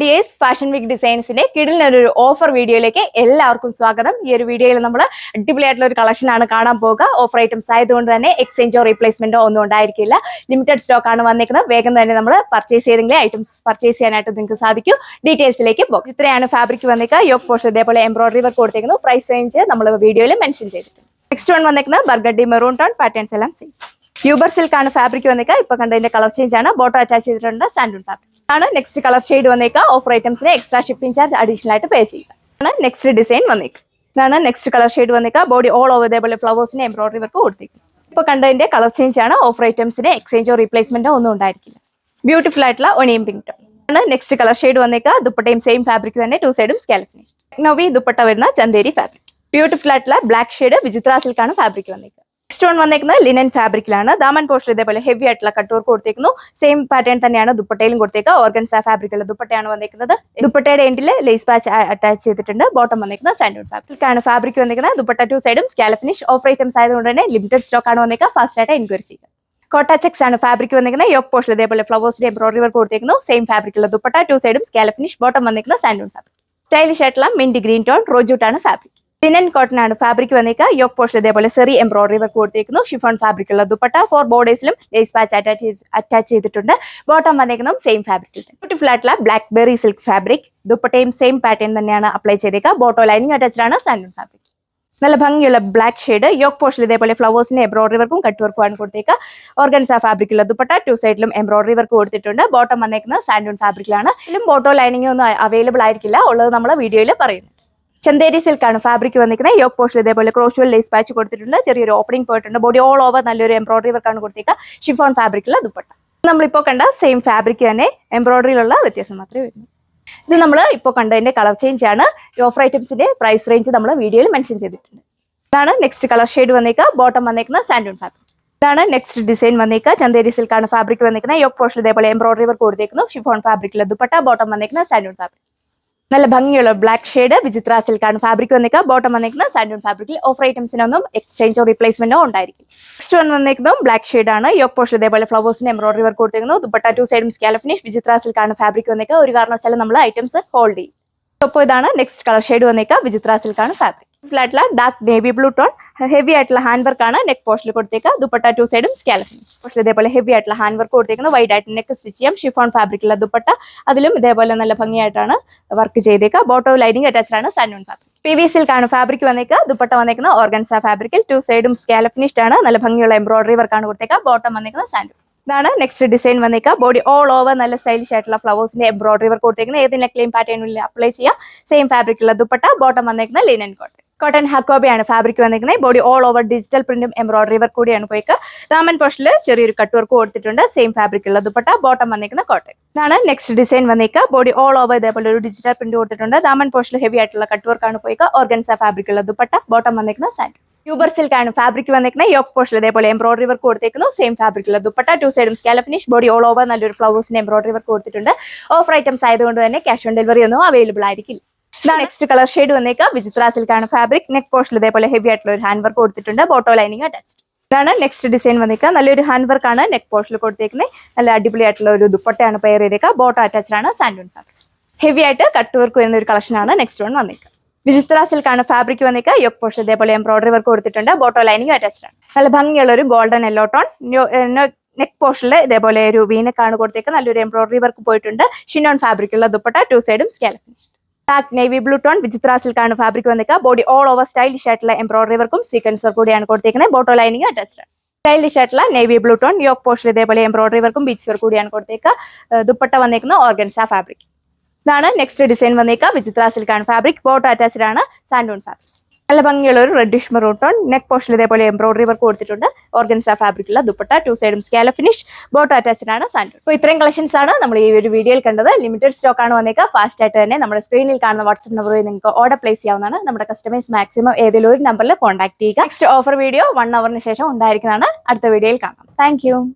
Dears fashion week ഡിസൈൻസിന്റെ കിടിലൊരു offer വീഡിയോയിലേക്ക് എല്ലാവർക്കും സ്വാഗതം. ഈ ഒരു വീഡിയോയിൽ നമ്മൾ അടിപൊളിയായിട്ടുള്ള ഒരു കളക്ഷൻ ആണ് കാണാൻ പോകുക. ഓഫർ ഐറ്റംസ് ആയതുകൊണ്ട് തന്നെ എക്സ്ചേഞ്ചോ റീപ്ലേസ്മെന്റോ ഒന്നും ഉണ്ടായിരിക്കില്ല. ലിമിറ്റഡ് സ്റ്റോക്ക് ആണ് വന്നിരിക്കുന്നത്. വേഗം തന്നെ നമ്മൾ പർച്ചേസ് ചെയ്തെങ്കിൽ ഐറ്റംസ് പർച്ചേസ് ചെയ്യാനായിട്ട് നിങ്ങൾക്ക് സാധിക്കും. ഡീറ്റെയിൽസിലേക്ക് പോകും. ഇത്രയാണ് ഫാബ്രിക് വന്നിരിക്കുക. യോക്ക് പോർഷൻ ഇതേപോലെ എംബ്രോയിഡറി വർക്ക് കൊടുത്തിരിക്കുന്നു. പ്രൈസ് റേഞ്ച് നമ്മൾ വീഡിയോയിൽ മെൻഷൻ ചെയ്തിട്ടുണ്ട്. നെക്സ്റ്റ് വൺ വന്നിരിക്കുന്നത് ബർഗഡി മെറൂൺ ടോൺ പാറ്റേൺസ് എല്ലാം സെയിം. യൂബർ സിൽക്ക് ആണ് ഫാബ്രിക് വന്നിരിക്കുക. ഇപ്പൊ കണ്ടതിന്റെ കളർ ചേഞ്ച് ആണ്. ബോട്ടോ അറ്റാച്ച് ചെയ്തിട്ടുണ്ട്. സാൻഡൂൺ ഫാബ്രിക് ആണ്. നെക്സ്റ്റ് കളർ ഷെയ്ഡ് വന്നേക്കാം. ഓഫർ ഐറ്റംസിന് എക്സ്ട്രാ ഷിപ്പിംഗ് ചാർജ് അഡീഷണൽ ആയിട്ട് പേ ചെയ്യുക. നെക്സ്റ്റ് ഡിസൈൻ വന്നേക്കാം. ഇതാണ് നെക്സ്റ്റ് കളർ ഷെയ്ഡ് വന്നേക്കാം. ബോഡി ഓൾ ഓവർ ഇതേപോലെ ഫ്ലവേഴ്സിന് എംബ്രോയിഡറി വർക്ക് കൊടുത്തേക്കും. ഇപ്പൊ കണ്ടതിന്റെ കളർ ചേഞ്ച് ആണ്. ഓഫർ ഐറ്റംസിന് എക്സ്ചേഞ്ചോ റീപ്ലേസ്മെന്റോ ഒന്നും ഉണ്ടായിരിക്കില്ല. ബ്യൂട്ടിഫുൾ ആയിട്ടുള്ള ഒനിയൻ പിങ്ക് ടോൺ ആണ്. നെക്സ്റ്റ് കളർ ഷെയ്ഡ് വന്നേക്കാം. ദുപ്പട്ടയും സെയിം ഫാബ്രിക് തന്നെ, ടു സൈഡും സ്കാലപ്പ് ഫിനിഷ്. നവി ദുപ്പട്ട വരുന്ന ചന്തേരി ഫാബ്രിക്. ബ്യൂട്ടിഫുൾ ആയിട്ടുള്ള ബ്ലാക്ക് ഷെയ്ഡ് വിചിത്ര സിൽക്ക് ആണ് ഫാബ്രിക് വന്നേക്കുക. നെക്സ്റ്റ് വൺ വന്നേക്കുന്നത് ലിനൻ ഫാബ്രിക്കിലാണ്. ദാമൻ പോർഷൻ ഇതേപോലെ ഹെവി ആയിട്ടുള്ള കട്ട് വർക്ക് കൊടുത്തേക്കുന്നു. സെയിം പാറ്റേൺ തന്നെയാണ് ദുപ്പട്ടയിലും കൊടുത്തേക്കുക. ഓർഗൻസ ഫാബ്രിക്കുള്ള ദുപ്പട്ടയാണ് വന്നേക്കുന്നത്. ദുപ്പട്ടയുടെ എൻഡിൽ ലേസ് പാച്ച് അറ്റാച്ച് ചെയ്തിട്ടുണ്ട്. ബോട്ടം വന്നേക്കുന്നത് സാൻഡൂൺ ഫാബ്രിക് ആണ് ഫാബ്രിക് വന്നേക്കുന്നത്. ദുപ്പട്ട ടു സൈഡും സ്കാലപ്പ് ഫിനിഷ്. ഓഫർ ഐറ്റംസ് ആയതുകൊണ്ട് തന്നെ ലിമിറ്റഡ് സ്റ്റോക്ക് ആണ് വന്നേക്കുക. ഫാസ്റ്റ് ആയിട്ട് എൻക്വയറി ചെയ്യുക. കോട്ട ചെക്സ് ആണ് ഫാബ്രിക് വന്നിരിക്കുന്നത്. യോക്ക് പോർഷൻ ഇതേപോലെ ഫ്ലവേഴ്സിന്റെ എംബ്രോയിഡറി വർക്ക് കൊടുത്തേക്കുന്നു. സെയിം ഫാബ്രിക്കുള്ള ദുപ്പട്ട ടു സൈഡും സ്കാലപ്പ് ഫിനിഷ്. ബോട്ടം വന്നിരിക്കുന്നത് സാൻഡൂൺ ഫാബ്രിക്. സ്റ്റൈലിഷ് ആയിട്ടുള്ള മിന്റ് ഗ്രീൻ ടോൺ റോജൂട്ട് ആണ് ഫാബ്രിക്. ലിനൻ കോട്ടൺ ആണ് ഫാബ്രിക് വന്നേക്കുക. യോക്ക് പോർഷൻ ഇതേപോലെ സെറി എംബ്രോയിഡറി വർക്ക് കൊടുത്തേക്കുന്നു. ഷിഫോൺ ഫാബ്രിക് ഉള്ള ദുപ്പട്ട 4 ബോർഡേഴ്സിലും ലേസ് പാച്ച് അറ്റാച്ച് ചെയ്തിട്ടുണ്ട്. ബോട്ടം വന്നേക്കുന്നതും സെയിം ഫാബ്രിക്. ബ്യൂട്ടിഫുൾ ആയിട്ടുള്ള ബ്ലാക്ക് ബെറി സിൽക്ക് ഫാബ്രിക്. ദുപ്പട്ടയും സെയിം പാറ്റേൺ തന്നെയാണ് അപ്ലൈ ചെയ്തേക്കുക. ബോട്ടോ ലൈനിങ് അറ്റാച്ച്ഡ് ആണ്. Santoon fabric. നല്ല ഭംഗിയുള്ള ബ്ലാക്ക് ഷെയ്ഡ്. യോക്ക് പോർഷൻ ഇതേപോലെ ഫ്ലവേഴ്സിന്റെ എംബ്രോയിഡറി വർക്കും കട്ട് വർക്കും ആണ് കൊടുത്തേക്കുക. ഓർഗൻസ ഫാബ്രിക് ഉള്ള ദുപ്പട്ട ടു സൈഡിലും എംബ്രോയിഡറി വർക്ക് കൊടുത്തിട്ടുണ്ട്. ബോട്ടം വന്നേക്കുന്നത് സാൻഡൂൺ ഫാബ്രിക്കിലാണ്. ഇതിലും ബോട്ടോ ലൈനിങ് ഒന്നും അവൈലബിൾ ആയിരിക്കില്ല. ഉള്ളത് നമ്മൾ വീഡിയോയിൽ പറയുന്നു. ചന്തേരി സിൽക്ക് ആണ് ഫാബ്രിക് വന്നിരിക്കുന്നത്. യോക്ക് പോർഷൻ ഇതേപോലെ ക്രോഷ്വൽ ലേസ് പാച്ച് കൊടുത്തിട്ടുണ്ട്. ചെറിയൊരു ഓപ്പണിംഗ് പോയിട്ടുണ്ട്. ബോഡി ഓൾ ഓവർ നല്ലൊരു എംബ്രോയിഡറി വർക്കാണ് കൊടുത്തേക്കുക. ഷിഫോൺ ഫാബ്രിക്കുള്ള ദുപ്പട്ട. നമ്മളിപ്പോൾ കണ്ട സെയിം ഫാബ്രിക് തന്നെ എംബ്രോയിഡറിയിലുള്ള വ്യത്യാസം മാത്രമേ വരുന്നു. ഇത് നമ്മൾ ഇപ്പോൾ കണ്ടതിന്റെ കളർ ചേഞ്ച് ആണ്. ഓഫർ ഐറ്റംസിന്റെ പ്രൈസ് റേഞ്ച് നമ്മൾ വീഡിയോയിൽ മെൻഷൻ ചെയ്തിട്ടുണ്ട്. ഇതാണ് നെക്സ്റ്റ് കളർ ഷെയ്ഡ് വന്നേക്കുക. ബോട്ടം വന്നേക്കുന്ന സാൻഡൂൺ ഫാബ്രിക്. ഇതാണ് നെക്സ്റ്റ് ഡിസൈൻ വന്നേക്കുക. ചന്തേരി സിൽക്ക് ആണ് ഫാബ്രിക് വന്നിരിക്കുന്നത്. യോക്ക് പോർഷൻ ഇതേപോലെ എംബ്രോയിഡറി വർക്ക് കൊടുത്തേക്കുന്നു. ഷിഫോൺ ഫാബ്രിക്കുള്ള ദുപ്പട്ട. ബോട്ടം വന്നേക്കുന്ന സാൻഡൂൺ ഫാബ്രിക്. നല്ല ഭംഗിയുള്ള ബ്ലാക്ക് ഷെയ്ഡ് വിചിത്ര സിൽക്ക് ആണ് ഫാബ്രിക് വന്നേക്കുക. ബോട്ടം വന്നേക്കുന്ന സാൻഡൂൺ ഫാബ്രിക്കിൽ. ഓഫർ ഐറ്റംസിനൊന്നും എക്സ്ചേഞ്ചോ റീപ്ലേസ്മെന്റോ ഉണ്ടായിരിക്കും. നെക്സ്റ്റ് വൺ വന്നേക്കുന്നതും ബ്ലാക്ക് ഷെയ്ഡ് ആണ്. യോക്ക് പോർഷൻ ഇതേപോലെ ഫ്ലവേഴ്സിന് എംബ്രോയിഡറി വർക്ക് കൊടുത്തേക്കുന്നു. ദുപ്പട്ട ടു സൈഡും സ്കാലപ്പ് ഫിനിഷ്. വിചിത്ര സിൽക്ക് ആണ് ഫാബ്രിക് വന്നേക്കുക. ഒരു കാരണവശാലും നമ്മൾ ഐറ്റംസ് ഹോൾഡ് ചെയ്യും. അപ്പോൾ ഇതാണ് നെക്സ്റ്റ് കളർ ഷെയ്ഡ് വന്നേക്കുക. വിചിത്ര സിൽക്ക് ആണ് ഫാബ്രിക്. ആയിട്ടുള്ള dark navy blue tone heavy ആയിട്ടുള്ള ഹാൻഡ് വർക്ക് ആണ് നെക്ക് പോർഷനിൽ കൊടുത്തേക്കുക. ദുപ്പട്ട ടു സൈഡും സ്കാലപ്പ് ഫിനിഷ്. പോർഷൻ ഇതേപോലെ ഹെവി ആയിട്ടുള്ള ഹാൻഡ് വർക്ക് കൊടുത്തേക്കുന്നു. വൈഡ് ആയിട്ട് നെക്ക് സ്റ്റിച്ച് ചെയ്യാം. ഷിഫോൺ ഫാബ്രിക്കുള്ള ദുപ്പട്ട. അതിലും ഇതേപോലെ നല്ല ഭംഗിയായിട്ടാണ് വർക്ക് ചെയ്തേക്കുക. ബോട്ടോ ലൈനിങ് അറ്റാച്ച്ഡ് ആണ്. Santoon fabric. PV സിൽക്ക് ആണ് ഫാബ്രിക് വന്നേക്കുക. ദുപ്പട്ട വന്നേക്കുന്ന ഓർഗൻസ ഫാബ്രിക്കിൽ. ടു സൈഡും സ്കാലപ്പ് ഫിനിഷ്ഡ് ആണ്. നല്ല ഭംഗിയുള്ള എംബ്രോയിഡറി വർക്കാണ് കൊടുത്തേക്കുക. ബോട്ടം വന്നേക്കുന്ന സാൻഡൂൺ. ഇതാണ് നെക്സ്റ്റ് ഡിസൈൻ വന്നേക്കുക. ബോഡി ഓൾ ഓവർ നല്ല സ്റ്റൈലിഷ് ആയിട്ടുള്ള ഫ്ലവേഴ്സിന്റെ എംബ്രോയിഡറി വർക്ക് കൊടുത്തേക്കുന്നത്. ഏത് നെക്ലൈൻ പാറ്റേണിൽ അപ്ലൈ ചെയ്യാം. സെയിം ഫാബ്രിക്കുള്ള ദുപ്പട്ട. ബോട്ടം വന്നേക്കുന്ന ലിനൻ കോട്ടൺ. കോട്ടൺ ഹക്കോബയാണ് ഫാബ്രിക് വന്നിരിക്കുന്നത്. ബോഡി ഓൾ ഓവർ ഡിജിറ്റൽ പ്രിന്റും എംബ്രോയിഡറി വർക്ക് കൂടിയാണ് പോയിക്കുക. ദാമൻ പോർഷനിൽ ചെറിയൊരു കട്ട് വർക്ക് കൊടുത്തിട്ടുണ്ട്. സെയിം ഫാബ്രിക് ഉള്ള ദുപ്പട്ട. ബോട്ടം വന്നിരിക്കുന്ന കോട്ടൺ. ഇതാണ് നെക്സ്റ്റ് ഡിസൈൻ വന്നിരിക്കുക. ബോഡി ഓൾ ഓവർ ഇതേപോലെ ഒരു ഡിജിറ്റൽ പ്രിന്റ് കൊടുത്തിട്ടുണ്ട്. ദാമൻ പോർഷനിൽ ഹെവി ആയിട്ടുള്ള കട്ട് വർക്കാണ് പോയിക്കുക. ഓർഗൻസ ഫാബ്രിക് ഉള്ള ദുപ്പട്ട. ബോട്ടം വന്നിരിക്കുന്ന സാൻഡ്. യൂബർ സിൽക്ക് ആണ് ഫാബ്രിക് വന്നിരിക്കുന്നത്. യോക്ക് പോർഷനിൽ ഇതേപോലെ എംബ്രോയിഡറി വർക്ക് കൊടുത്തേക്കുന്നു. സെയിം ഫാബ്രിക് ഉള്ള ദുപ്പട്ട ടു സൈഡും scallop finish. Body all over നല്ലൊരു ഫ്ലവേഴ്സിന്റെ എംബ്രോയിഡറി വർക്ക് കൊടുത്തിട്ടുണ്ട്. ഓഫർ ഐറ്റംസ് ആയതുകൊണ്ട് തന്നെ ക്യാഷ് ഓൺ ഡെലിവറി ഒന്നും അവൈലബിൾ ആയിരിക്കില്ല. ഇതാണ് നെക്സ്റ്റ് കളർ ഷെയ്ഡ് വന്നേക്കുക. വിചിത്ര സിൽക്ക് ആണ് ഫാബ്രിക്. നെക്ക് പോർഷനിൽ ഇതേപോലെ ഹെവി ആയിട്ടുള്ള ഒരു ഹാൻഡ് വർക്ക് കൊടുത്തിട്ടുണ്ട്. ബോട്ടോ ലൈനിങ് അറ്റാച്ച്ഡ്. ഇതാണ് നെക്സ്റ്റ് ഡിസൈൻ വന്നേക്കുക. നല്ലൊരു ഹാൻഡ് വർക്ക് ആണ് നെക്ക് പോർഷനിൽ കൊടുത്തേക്കുന്നത്. നല്ല അടിപൊളിയായിട്ടുള്ള ഒരു ദുപ്പട്ടയാണ് പെയർ ചെയ്തേക്കുക. ബോട്ടോ അറ്റാച്ച്ഡ് ആണ്. Santoon fabric. ഹെവി ആയിട്ട് കട്ട് വർക്ക് വരുന്ന ഒരു കളക്ഷൻ ആണ് നെക്സ്റ്റ് വൺ വന്നേക്കുക. വിചിത്ര സിൽക്ക് ആണ് ഫാബ്രിക് വന്നേക്കുക. യോക്ക് പോർഷൻ ഇതേപോലെ എംബ്രോയിഡറി വർക്ക് കൊടുത്തിട്ടുണ്ട്. ബോട്ടോ ലൈനിങ് അറ്റാച്ച്ഡ് ആണ്. നല്ല ഭംഗിയുള്ള ഒരു ഗോൾഡൻ യെല്ലോ ടോൺ. നെക്ക് പോർഷനിൽ ഇതേപോലെ ഒരു വീനക്കാണ് കൊടുത്തേക്കുക. നല്ലൊരു എംബ്രോയിഡറി വർക്ക് പോയിട്ടുണ്ട്. ഷിനോൺ ഫാബ്രിക് ഉള്ള ദുപ്പട്ട ടു സൈഡും scallop finish. Dark navy blue tone Vichitra silk ആണ് ഫാബ്രിക് വന്നിരിക്കുക. ബോഡി ഓൾ ഓവർ സ്റ്റൈലിഷ് ആയിട്ടുള്ള എംബ്രോയിഡറി വർക്കും സീക്വൻസ് വർക്ക് കൂടിയാണ് കൊടുത്തേക്കുന്നത്. ബോട്ടോ ലൈനിങ് അറ്റാച്ച്ഡ് ആണ്. സ്റ്റൈലിഷ് ആയിട്ടുള്ള navy blue tone. Yoke portion ഇതേപോലെ എംബ്രോയിഡറി വർക്കും ബീച്ച് വർക്ക് കൂടിയാണ് കൊടുത്തേക്കുക. ദുപ്പട്ട വന്നിരിക്കുന്ന ഓർഗൻസ ഫാബ്രിക്. ഇതാണ് നെക്സ്റ്റ് ഡിസൈൻ വന്നിരിക്കുക. വിചിത്ര സിൽക്ക് ആണ് ഫാബ്രിക്. ബോട്ടോ അറ്റാച്ച്ഡ് ആണ്. Santoon fabric. നല്ല ഭംഗിയുള്ള ഒരു റെഡിഷ് മെറൂൺ ടോൺ. നെക്ക് പോർഷനിൽ ഇതേപോലെ എംബ്രോയിഡറി വർക്ക് കൊടുത്തിട്ടുണ്ട്. ഓർഗൻസ ഫാബ്രിക്കുള്ള ദുപ്പട്ട ടു സൈഡും സ്കാലപ്പ് ഫിനിഷ്. ബോട്ടോ അറ്റാച്ച്ഡ് ആണ്. സാൻഡൂൺ. അപ്പോൾ ഇത്രയും കളക്ഷൻസ് ആണ് നമ്മൾ ഈ ഒരു വീഡിയോയിൽ കണ്ടത്. ലിമിറ്റഡ് സ്റ്റോക്ക് ആണ് വന്നേക്കുക. ഫാസ്റ്റ് ആയിട്ട് തന്നെ നമ്മുടെ സ്ക്രീനിൽ കാണുന്ന വാട്സ്ആപ്പ് നമ്പർ വഴി നിങ്ങൾക്ക് ഓർഡർ പ്ലേസ് ചെയ്യാവുന്നതാണ്. നമ്മുടെ കസ്റ്റമേഴ്സ് മാക്സിമം ഏതെങ്കിലും ഒരു നമ്പറിൽ കോൺടാക്ട് ചെയ്യുക. നെക്സ്റ്റ് ഓഫർ വീഡിയോ 1 hourന് ശേഷം ഉണ്ടായിരിക്കുന്നതാണ്. അടുത്ത വീഡിയോയിൽ കാണാം. താങ്ക്